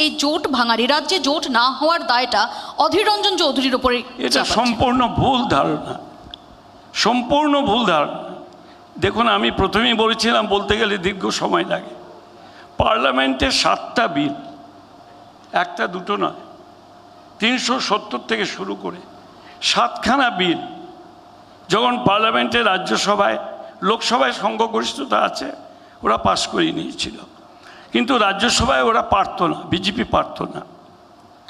এই জোট ভাঙার, এই রাজ্যে জোট না হওয়ার দায়টা অধীর রঞ্জন চৌধুরীর ওপরে। এটা সম্পূর্ণ ভুল ধারণা, সম্পূর্ণ ভুল ধারণা। দেখুন, আমি প্রথমেই বলেছিলাম বলতে গেলে দীর্ঘ সময় লাগে। পার্লামেন্টে 7টা বিল, একটা দুটো নয়, 370 থেকে শুরু করে 7খানা বিল যখন পার্লামেন্টে, রাজ্যসভায়, লোকসভায় সংখ্যাগরিষ্ঠতা আছে, ওরা পাশ করিয়ে নিয়েছিল। কিন্তু রাজ্যসভায় ওরা পারতো না, বিজেপি পারতো না,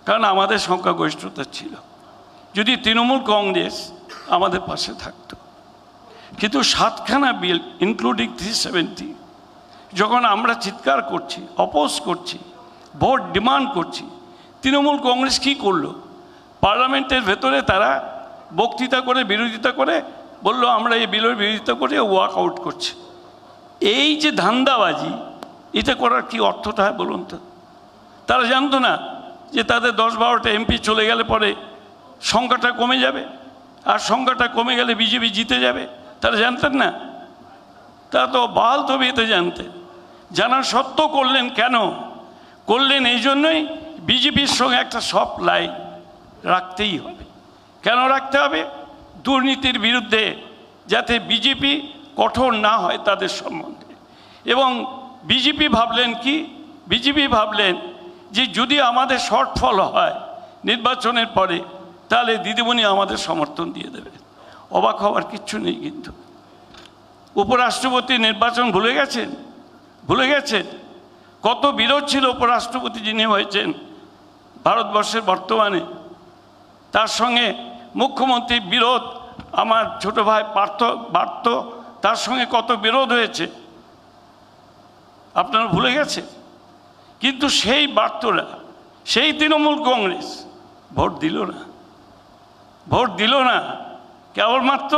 কারণ আমাদের সংখ্যাগরিষ্ঠতা ছিল। যদি তৃণমূল কংগ্রেস আমাদের পাশে থাকতো, কিন্তু 7খানা বিল ইনক্লুডিং 370 যখন আমরা চিৎকার করছি, অপোজ করছি, ভোট ডিমান্ড করছি, তৃণমূল কংগ্রেস কী করলো? পার্লামেন্টের ভেতরে তারা বক্তৃতা করে, বিরোধিতা করে বলল আমরা এই বিলের বিরোধিতা করে ওয়াক আউট করছি। এই যে ধান্দাবাজি, এটা করার কি অর্থটা হয় বলুন তো? তারা জানতো না যে তাদের 10-12টা এমপি চলে গেলে পরে সংখ্যাটা কমে যাবে, আর সংখ্যাটা কমে গেলে বিজেপি জিতে যাবে? তারা জানতেন না? তারা তো বাল তবিতে জানতেন। জানার সত্ত্বেও করলেন। কেন করলেন? এই জন্যই বিজেপির সঙ্গে একটা সফট লাইন রাখতেই হবে। কেন রাখতে হবে? দুর্নীতির বিরুদ্ধে যাতে বিজেপি কঠোর না হয় তাদের সম্বন্ধে। এবং বিজেপি ভাবলেন কি? বিজেপি ভাবলেন যে যদি আমাদের শর্টফল হয় নির্বাচনের পরে, তাহলে দিদিমণি আমাদের সমর্থন দিয়ে দেবে। অবাক হওয়ার কিচ্ছু নেই। কিন্তু উপরাষ্ট্রপতি নির্বাচন ভুলে গেছেন? ভুলে গেছেন? কত বিরোধ ছিল উপরাষ্ট্রপতি যিনি হয়েছেন ভারতবর্ষের বর্তমানে, তার সঙ্গে মুখ্যমন্ত্রীর বিরোধ। আমার ছোট ভাই পার্থ, তার সঙ্গে কত বিরোধ হয়েছে আপনারা ভুলে গেছেন? কিন্তু সেই বার্তরা, সেই তৃণমূল কংগ্রেস ভোট দিল না, ভোট দিল না। কেবলমাত্র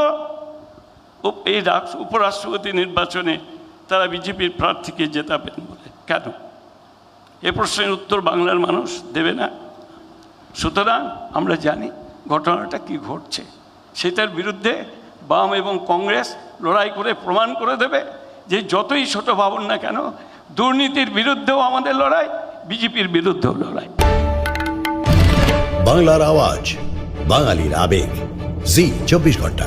এই উপরাষ্ট্রপতি নির্বাচনে তারা বিজেপির প্রার্থীকে জেতাবেন বলে। কেন? এ প্রশ্নের উত্তর বাংলার মানুষ দেবে না। সুতরাং আমরা জানি ঘটনাটা কি ঘটছে, সেটার বিরুদ্ধে বাম এবং কংগ্রেস লড়াই করে প্রমাণ করে দেবে যে যতই ছোট ভাবুন না কেন, দুর্নীতির বিরুদ্ধেও আমাদের লড়াই, বিজেপির বিরুদ্ধেও লড়াই। বাংলার আওয়াজ, বাঙালির আবেগ, জি 24 ঘন্টা।